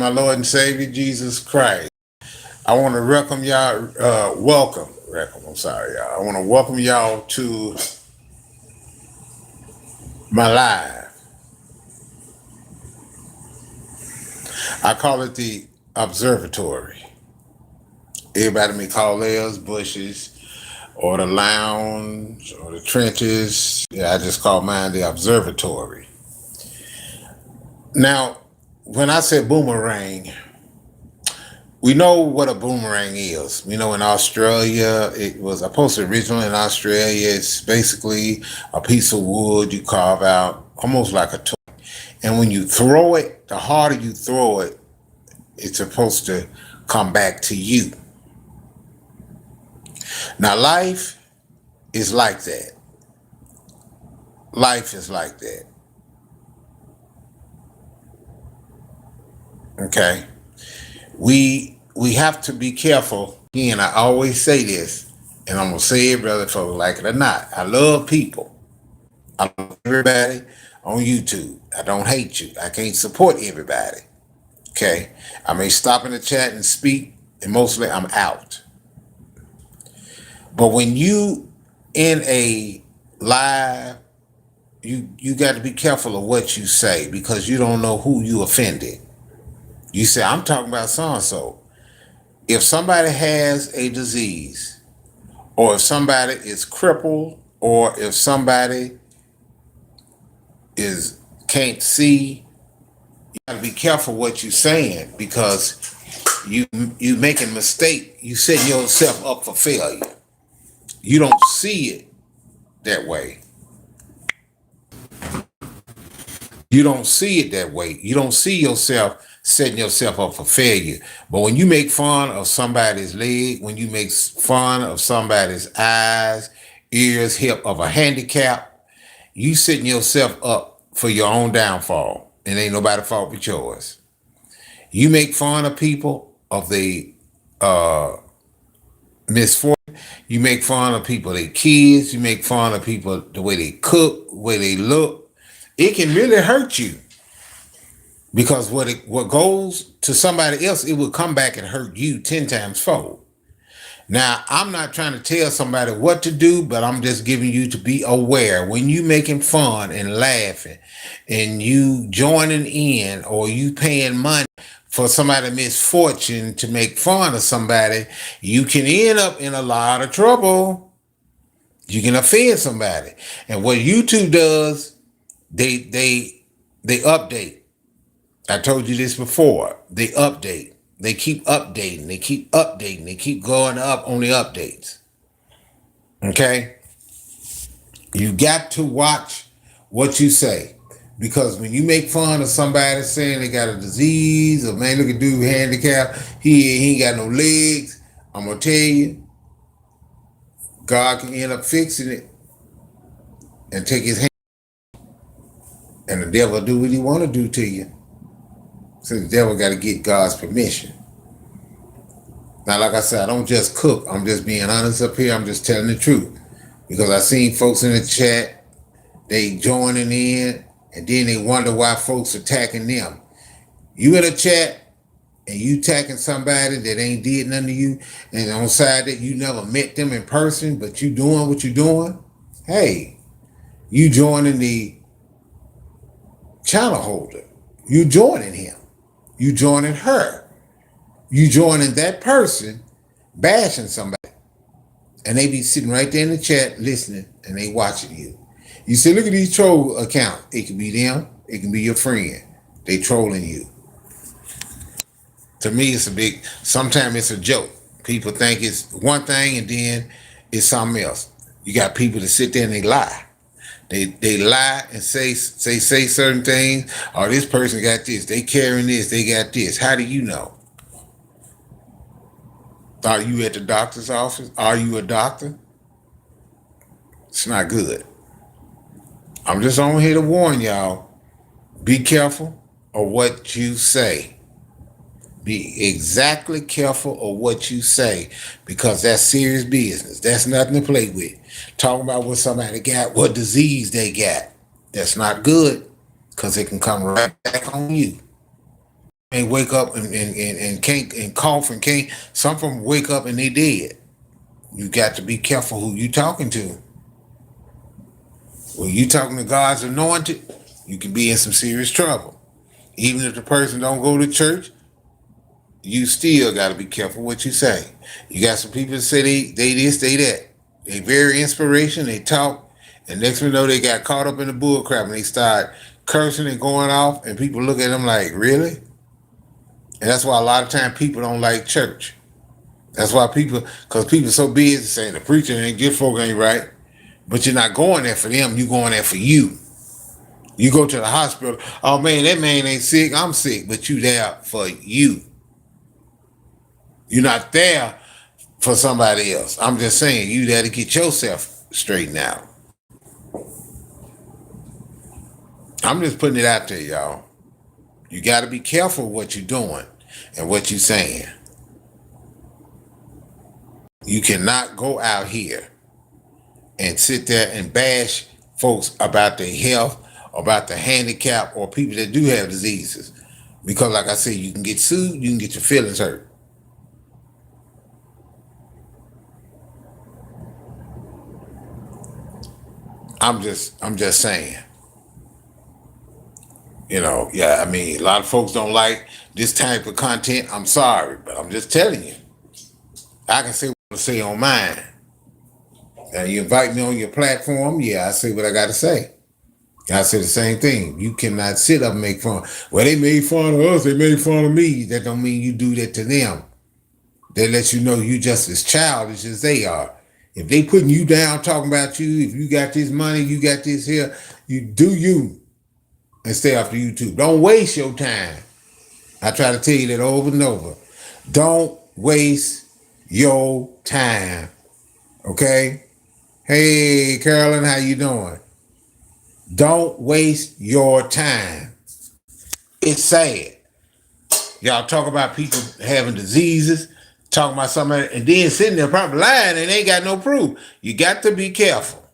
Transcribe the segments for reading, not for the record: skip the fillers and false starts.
My Lord and Savior Jesus Christ. I want to welcome y'all. I'm sorry, y'all. I want to welcome y'all to my live. I call it the observatory. Everybody may call theirs bushes or the lounge or the trenches. Yeah, I just call mine the observatory. Now, when I said boomerang, we know what a boomerang is. You know, in Australia, it was supposed to originally in Australia. It's basically a piece of wood you carve out, almost like a toy. And when you throw it, the harder you throw it, it's supposed to come back to you. Now, life is like that. Life is like that. Okay? We have to be careful. Again, I always say this, and I'm gonna say it, brother, folks, like it or not. I love people. I love everybody on YouTube. I don't hate you. I can't support everybody. Okay? I may stop in the chat and speak, and mostly I'm out. But when you in a live, you got to be careful of what you say because you don't know who you offended. You say, I'm talking about so-and-so. If somebody has a disease, or if somebody is crippled, or if somebody can't see, you gotta be careful what you're saying because you making a mistake. You setting yourself up for failure. You don't see it that way. You don't see it that way. You don't see yourself setting yourself up for failure. But when you make fun of somebody's leg, when you make fun of somebody's eyes, ears, hip, of a handicap, you setting yourself up for your own downfall. And ain't nobody fault but yours. You make fun of people of the misfortune. You make fun of people, their kids. You make fun of people, the way they cook, the way they look. It can really hurt you. Because what goes to somebody else, it will come back and hurt you 10 times fold. Now, I'm not trying to tell somebody what to do, but I'm just giving you to be aware. When you making fun and laughing and you joining in or you paying money for somebody's misfortune to make fun of somebody, you can end up in a lot of trouble. You can offend somebody. And what YouTube does, they update. I told you this before. They update. They keep updating. They keep updating. They keep going up on the updates. Okay? You got to watch what you say. Because when you make fun of somebody saying they got a disease, or man, look at dude handicapped, he ain't got no legs, I'm going to tell you, God can end up fixing it and take his hand. And the devil do what he want to do to you. So the devil got to get God's permission. Now, like I said, I don't just cook. I'm just being honest up here. I'm just telling the truth. Because I seen folks in the chat, they joining in, and then they wonder why folks attacking them. You in a chat, and you attacking somebody that ain't did nothing to you, and on the side that you never met them in person, but you doing what you doing, hey, you joining the channel holder. You joining him. You joining her. You joining that person bashing somebody. And they be sitting right there in the chat listening and they watching you. You say, look at these troll accounts. It can be them. It can be your friend. They trolling you. To me, sometimes it's a joke. People think it's one thing and then it's something else. You got people that sit there and they lie. They lie and say certain things. Oh, this person got this. They carrying this. They got this. How do you know? Are you at the doctor's office? Are you a doctor? It's not good. I'm just on here to warn y'all. Be careful of what you say. Be exactly careful of what you say because that's serious business. That's nothing to play with. Talking about what somebody got, what disease they got. That's not good because it can come right back on you. may wake up and can't and cough and can't. Some of them wake up and they dead. You got to be careful who you talking to. When you talking to God's anointed, you can be in some serious trouble. Even if the person don't go to church, you still got to be careful what you say. You got some people that say they this, they that. They very inspiration. They talk, and next thing you know, they got caught up in the bull crap and they start cursing and going off, and people look at them like, really? And that's why a lot of times people don't like church. That's why because people so busy saying the preacher ain't good, folk ain't right. But you're not going there for them. You're going there for you. You go to the hospital. Oh man, that man ain't sick. I'm sick, but you there for you. You're not there for somebody else. I'm just saying you there to get yourself straightened out. I'm just putting it out there, y'all. You got to be careful what you're doing and what you're saying. You cannot go out here and sit there and bash folks about their health, about the handicap, or people that do have diseases. Because like I said, you can get sued, you can get your feelings hurt. I'm just saying. Yeah, I mean, a lot of folks don't like this type of content. I'm sorry, but I'm just telling you. I can say what I say on mine. And you invite me on your platform, yeah, I say what I got to say. I say the same thing. You cannot sit up and make fun. Well, they made fun of us, they made fun of me. That don't mean you do that to them. They let you know you just as childish as they are. If they putting you down, talking about you, if you got this money, you got this here, you do you and stay off the YouTube. Don't waste your time. I try to tell you that over and over. Don't waste your time. Okay? Hey, Carolyn, how you doing? Don't waste your time. It's sad. Y'all talk about people having diseases, talking about somebody, and then sitting there probably lying and ain't got no proof. You got to be careful.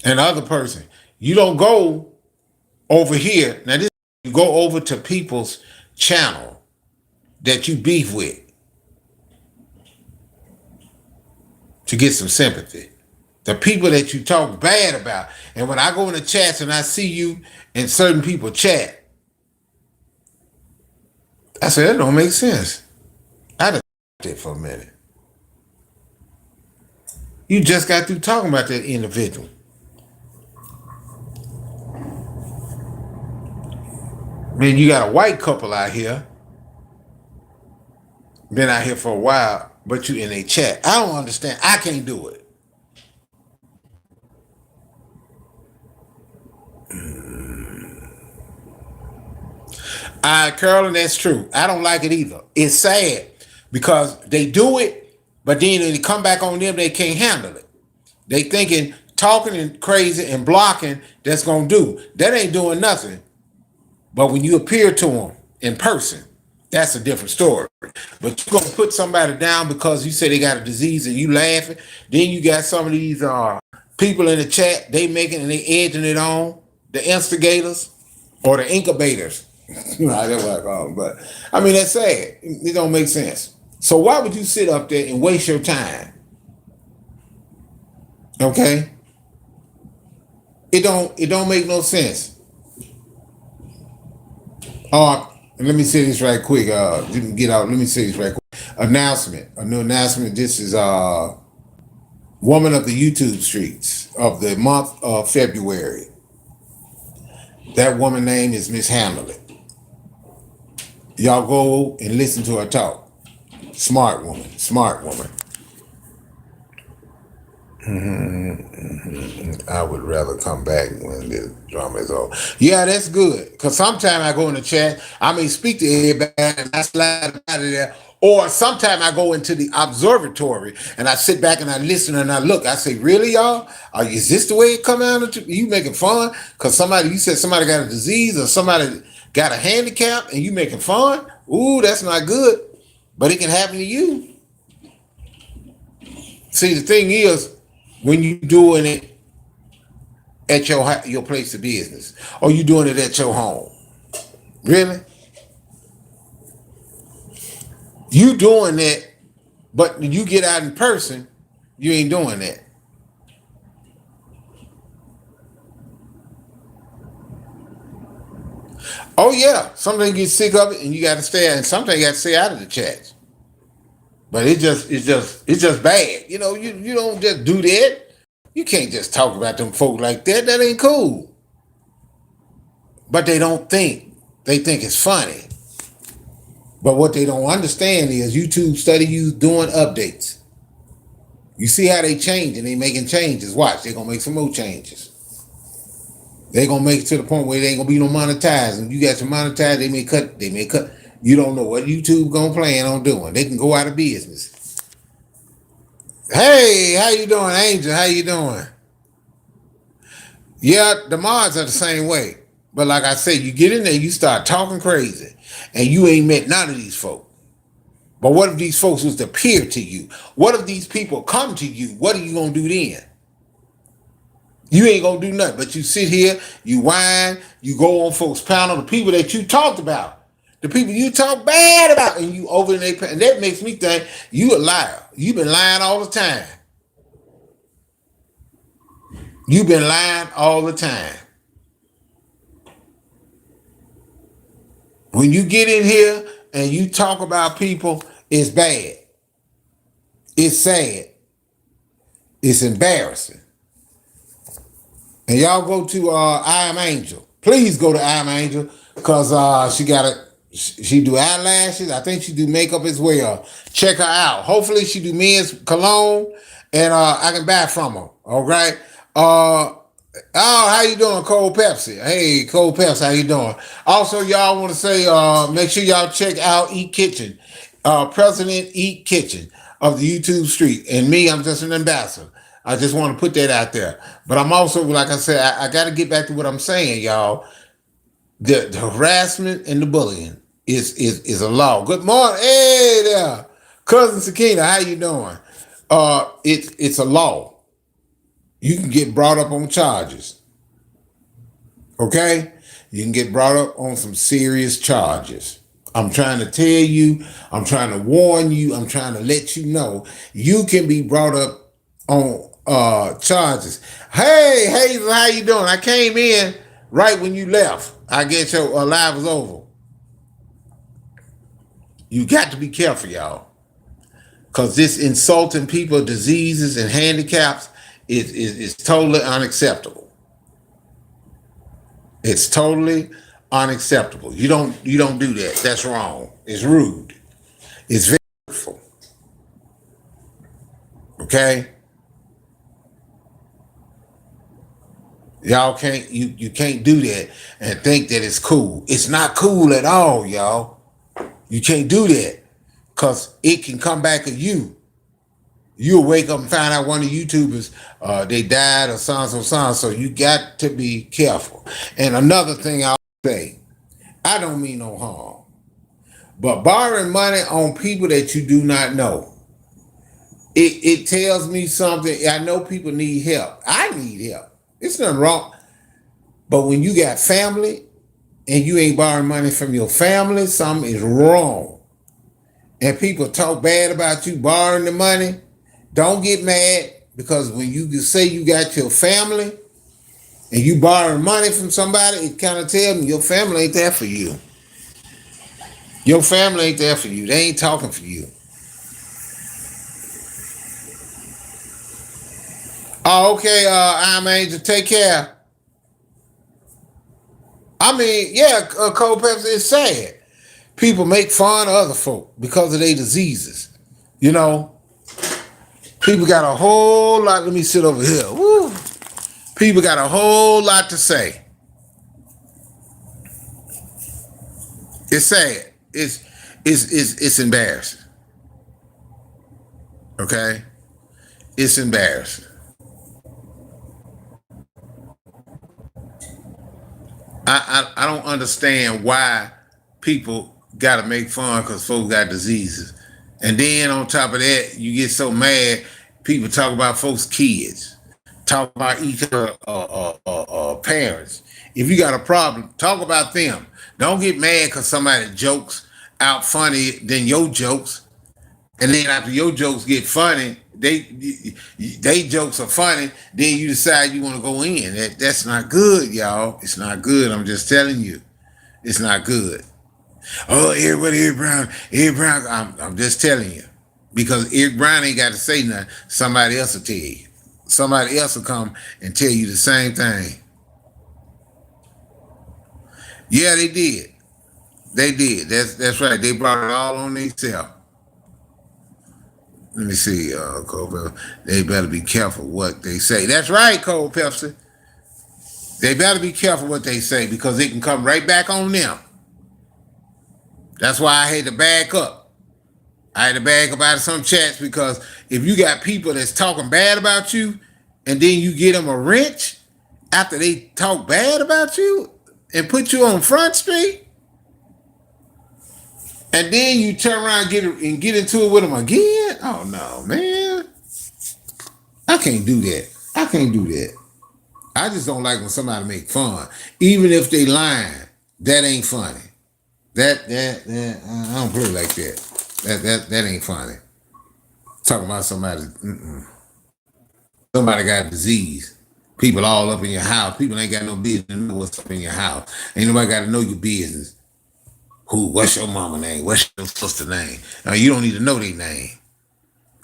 And the other person, you don't go over here. Now this, you go over to people's channel that you beef with to get some sympathy. The people that you talk bad about. And when I go in the chats and I see you and certain people chat, I said, that don't make sense. I just it for a minute. You just got through talking about that individual. Man, you got a white couple out here, been out here for a while, but you in a chat. I don't understand. I can't do it. Carolyn, that's true. I don't like it either. It's sad because they do it, but then when they come back on them, they can't handle it. They thinking talking and crazy and blocking, that's going to do. That ain't doing nothing. But when you appear to them in person, that's a different story. But you're going to put somebody down because you say they got a disease and you laughing. Then you got some of these people in the chat, they making and they edging it on, the instigators or the incubators. That's what I call them. But I mean, that's sad. It don't make sense. So why would you sit up there and waste your time? Okay? It don't make no sense. Let me say this right quick. You can get out. Let me say this right quick. A new announcement. This is woman of the YouTube streets of the month of February. That woman name is Miss Hamlet. Y'all go and listen to her talk. Smart woman. I would rather come back when the drama is over. Yeah, that's good. Because sometimes I go in the chat, I may speak to everybody and I slide out of there. Or sometimes I go into the observatory and I sit back and I listen and I look. I say, really, y'all? Is this the way it come out? You making fun? Because you said somebody got a disease or somebody got a handicap and you making fun? Ooh, that's not good. But it can happen to you. See, the thing is, when you doing it at your place of business, or you doing it at your home, Really? You doing that, but when you get out in person, you ain't doing that. Oh yeah, sometimes you get sick of it and you got to stay, and sometimes you got to stay out of the chats. But it's just bad. You don't just do that. You can't just talk about them folk like that. That ain't cool. But they don't think. They think it's funny. But what they don't understand is YouTube study you doing updates. You see how they change and they making changes. Watch, they're gonna make some more changes. They're gonna make it to the point where they ain't gonna be no monetized. And you got to monetize, they may cut. They may cut. You don't know what YouTube gonna plan on doing. They can go out of business. Hey, how you doing, Angel? How you doing? Yeah, the mods are the same way. But like I said, you get in there, you start talking crazy, and you ain't met none of these folks. But what if these folks was to peer to you? What if these people come to you? What are you gonna do then? You ain't gonna do nothing. But you sit here, you whine, you go on folks' panel, the people that you talked about, the people you talk bad about, and you over in their panel. And that makes me think you a liar. You've been lying all the time. You've been lying all the time. When you get in here and you talk about people, it's bad. It's sad. It's embarrassing. And y'all go to I Am Angel. Please go to I Am Angel because she do eyelashes. I think she do makeup as well. Check her out. Hopefully she do men's cologne and I can buy from her. All right. How you doing, Cold Pepsi? Hey, Cold Pepsi, how you doing? Also, y'all want to say, make sure y'all check out Eat Kitchen, President Eat Kitchen of the YouTube street. And me, I'm just an ambassador. I just want to put that out there. But I'm also, like I said, I got to get back to what I'm saying, y'all. The harassment and the bullying is a law. Good morning, hey there, cousin Sakina, how you doing? It's a law. You can get brought up on charges. Okay? You can get brought up on some serious charges. I'm trying to tell you, I'm trying to warn you, I'm trying to let you know you can be brought up on charges. Hey, Hazel, how you doing? I came in right when you left. I guess your live was over. You got to be careful, y'all. Because this insulting people, diseases, and handicaps is totally unacceptable. It's totally unacceptable. You don't do that. That's wrong. It's rude. It's very hurtful. Okay? Y'all can't you can't do that and think that it's cool. It's not cool at all, y'all. You can't do that. Cause it can come back at you. You'll wake up and find out one of the YouTubers they died or so. So you got to be careful. And another thing I'll say, I don't mean no harm. But borrowing money on people that you do not know, it tells me something. I know people need help. I need help. It's nothing wrong. But when you got family and you ain't borrowing money from your family, something is wrong. And people talk bad about you borrowing the money, don't get mad, because when you say you got your family and you borrowing money from somebody, it kind of tells me your family ain't there for you. Your family ain't there for you. They ain't talking for you. Oh, okay, I'm Angel. Take care. I mean, yeah, Cold Pepsi, it's sad. People make fun of other folk because of their diseases. You know, people got a whole lot. Let me sit over here. Woo. People got a whole lot to say. It's sad. It's embarrassing. Okay? It's embarrassing. I don't understand why people got to make fun because folks got diseases. And then on top of that, you get so mad, people talk about folks' kids, talk about each other parents. If you got a problem, talk about them. Don't get mad because somebody jokes out funny than your jokes, and then after your jokes get funny, they jokes are funny. Then you decide you want to go in. That's not good, y'all. It's not good. I'm just telling you, it's not good. Oh, everybody, Eric Brown. I'm just telling you, because Eric Brown ain't got to say nothing. Somebody else will tell you. Somebody else will come and tell you the same thing. Yeah, they did. They did. That's right. They brought it all on themselves. Let me see, Cole Pepsi. They better be careful what they say. That's right, Cole Pepsi. They better be careful what they say because it can come right back on them. That's why I had to back up. I had to back up out of some chats because if you got people that's talking bad about you and then you get them a wrench after they talk bad about you and put you on Front Street, and then you turn around and get into it with them again? Oh no, man. I can't do that. I can't do that. I just don't like when somebody make fun. Even if they lying, that ain't funny. That I don't play like that. That ain't funny. Talking about somebody got a disease. People all up in your house. People ain't got no business to know what's up in your house. Ain't nobody got to know your business. What's your mama name? What's your sister name? Now, you don't need to know their name.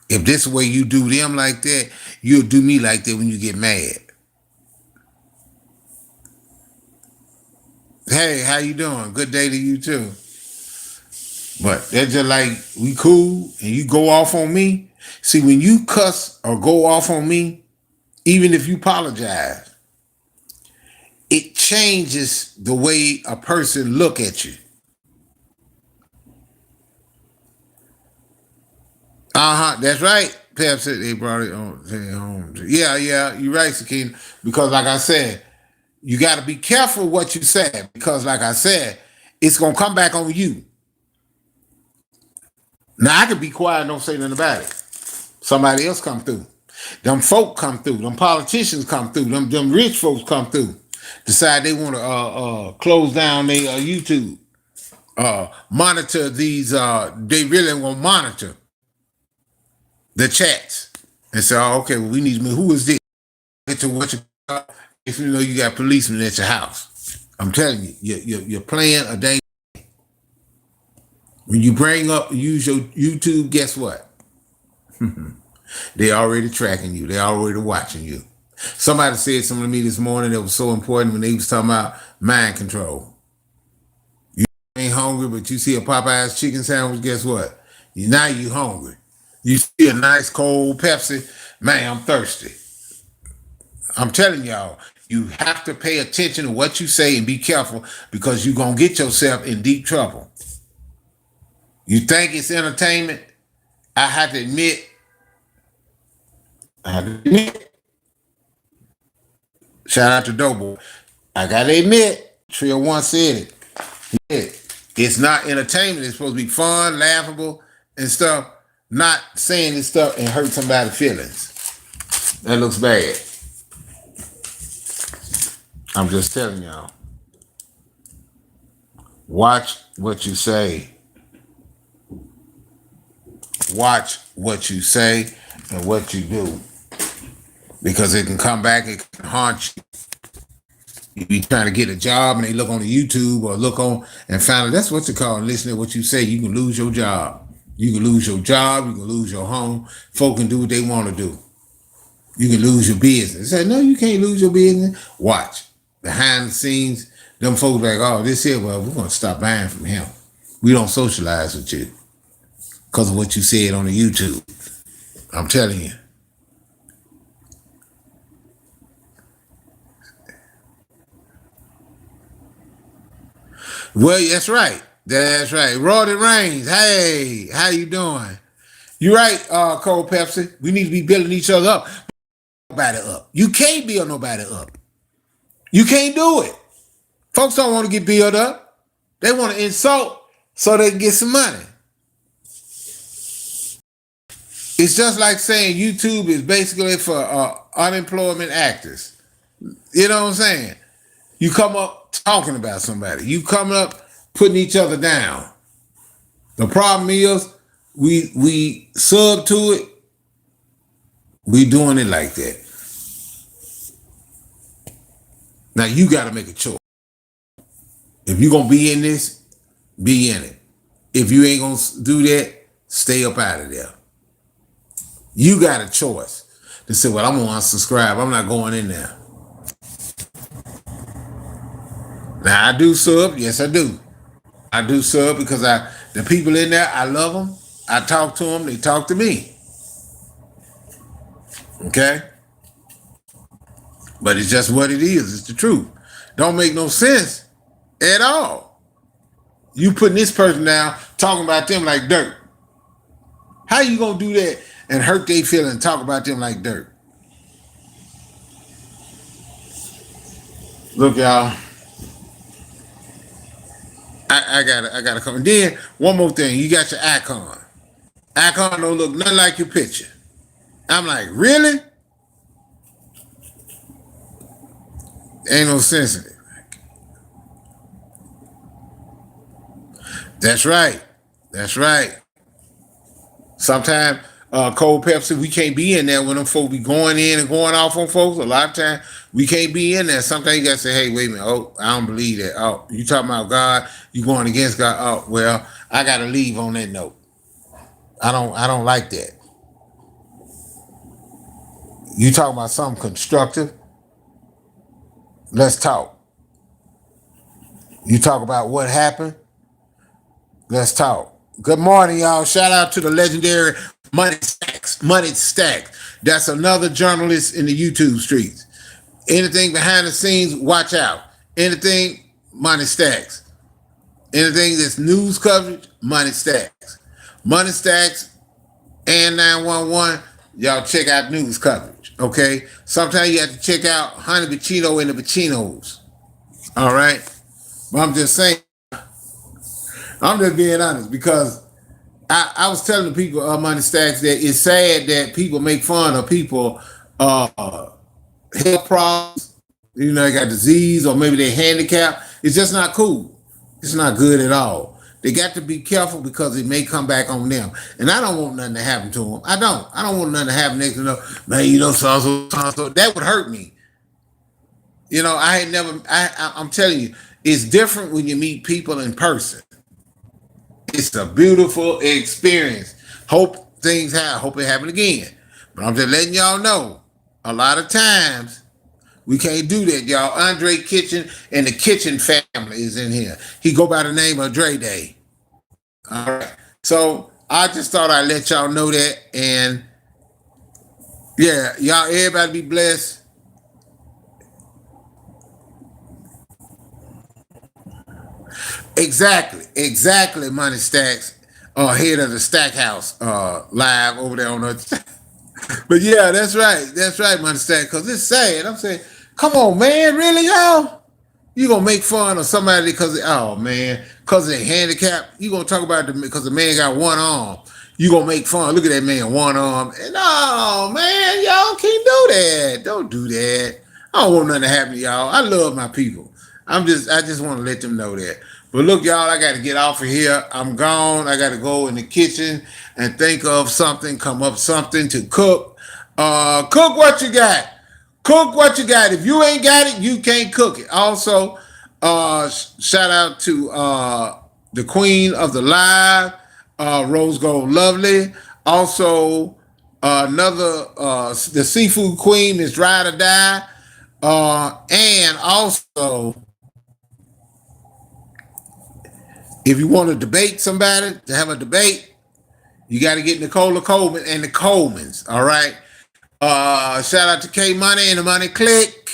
If this way you do them like that, you'll do me like that when you get mad. Hey, how you doing? Good day to you too. But that's just like we cool and you go off on me. See, when you cuss or go off on me, even if you apologize, it changes the way a person look at you. That's right. Pep said they brought it home. Yeah, you're right, Sakina. Because like I said, you got to be careful what you say. Because like I said, it's going to come back on you. Now, I can be quiet and don't say nothing about it. Somebody else come through. Them folk come through. Them politicians come through. Them rich folks come through. Decide they want to close down their YouTube. Monitor these. They really want to monitor the chats and say, "Oh, okay, well, we need to know who is this." To what if you know you got policemen at your house. I'm telling you, you're playing a dangerous game. When you use your YouTube, guess what? They already tracking you. They already watching you. Somebody said something to me this morning that was so important when they was talking about mind control. You ain't hungry, but you see a Popeye's chicken sandwich, guess what? Now you hungry. You see a nice cold Pepsi, man, I'm thirsty. I'm telling y'all, you have to pay attention to what you say and be careful because you're going to get yourself in deep trouble. You think it's entertainment? I have to admit, shout out to Doughboy. I got to admit, Trio once said it. It's not entertainment. It's supposed to be fun, laughable, and stuff. Not saying this stuff and hurt somebody's feelings. That looks bad. I'm just telling y'all. Watch what you say. Watch what you say and what you do. Because it can come back, it can haunt you. You be trying to get a job and they look on the YouTube or look on and find out that's what you call and listen to what you say. You can lose your job. You can lose your job. You can lose your home. Folk can do what they want to do. You can lose your business. Say, no, you can't lose your business. Watch. Behind the scenes, them folks like, oh, this here, well, we're going to stop buying from him. We don't socialize with you because of what you said on the YouTube. I'm telling you. Well, that's right. That's right. Roddy Rains. Hey, how you doing? You're right, Cold Pepsi. We need to be building each other up. Nobody up. You can't build nobody up. You can't do it. Folks don't want to get built up. They want to insult so they can get some money. It's just like saying YouTube is basically for unemployment actors. You know what I'm saying? You come up talking about somebody. You come up putting each other down. The problem is we sub to it. We doing it like that. Now you got to make a choice. If you're gonna be in this, be in it. If you ain't gonna do that, stay up out of there. You got a choice to say, well, I'm gonna unsubscribe. I'm not going in there. Now I do sub, yes I do. I do sub because the people in there, I love them. I talk to them, they talk to me. Okay? But it's just what it is. It's the truth. Don't make no sense at all. You putting this person down, talking about them like dirt. How you gonna do that and hurt their feelings and talk about them like dirt? Look, y'all. I gotta come. And then one more thing, you got your icon. Icon don't look nothing like your picture. I'm like, really? Ain't no sense in it. That's right. That's right. Sometimes cold Pepsi, we can't be in there when them folks be going in and going off on folks. A lot of times we can't be in there. Sometimes you gotta say, hey, wait a minute. Oh, I don't believe that. Oh, you talking about God, you going against God. Oh, well, I gotta leave on that note. I don't like that. You talking about something constructive? Let's talk. You talk about what happened? Let's talk. Good morning, y'all. Shout out to the legendary Money Stacks. Money Stacks. That's another journalist in the YouTube streets. Anything behind the scenes, watch out. Anything, Money Stacks. Anything that's news coverage, Money Stacks. Money Stacks and 911, y'all check out news coverage, okay? Sometimes you have to check out Honey Bacino and the Bacinos, all right? But I'm just saying, I'm just being honest because I was telling the people of Money Stacks that it's sad that people make fun of people health problems, you know, they got disease or maybe they're handicapped. It's just not cool. It's not good at all. They got to be careful because it may come back on them. And I don't want nothing to happen to them. I don't want nothing to happen next to them. Man, you know, so. That would hurt me. You know, I'm telling you, it's different when you meet people in person. It's a beautiful experience. Hope things happen. Hope it happen again. But I'm just letting y'all know, a lot of times, we can't do that, y'all. Andre Kitchen and the Kitchen family is in here. He go by the name of Dre Day. All right. So I just thought I'd let y'all know that. And yeah, y'all, everybody be blessed. Exactly, Money Stacks. Head of the Stack House live over there on the But yeah, that's right, Money Stacks, because it's sad. I'm saying, come on, man, really, y'all? You gonna make fun of somebody because they're handicapped? You gonna talk about because the man got one arm? You gonna make fun? Look at that man, one arm. And no, man, y'all can't do that. Don't do that. I don't want nothing to happen to y'all. I love my people. I just want to let them know that. But look, y'all, I got to get off of here. I'm gone. I got to go in the kitchen and think of something, come up something to cook. Cook what you got. Cook what you got. If you ain't got it, you can't cook it. Also, shout out to the queen of the live, Rose Gold Lovely. Also, the seafood queen, Miss Ride or Die. And also, if you want to debate somebody, to have a debate, you got to get Nicola Coleman and the Colemans, all right? Shout out to K Money and the Money Click.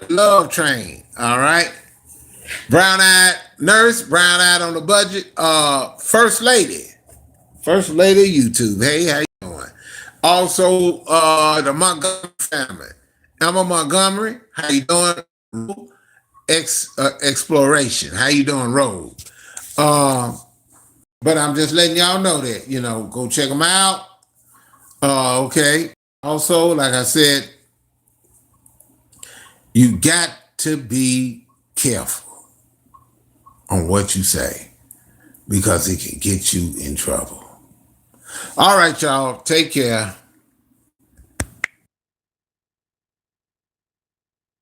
Love Train, all right? Brown Eyed Nurse, Brown Eyed on the Budget. First Lady of YouTube. Hey, how you doing? Also, the Montgomery family. Emma Montgomery, how you doing? Exploration. How you doing, Road? But I'm just letting y'all know that, go check them out. Okay. Also, like I said, you got to be careful on what you say because it can get you in trouble. All right, y'all. Take care.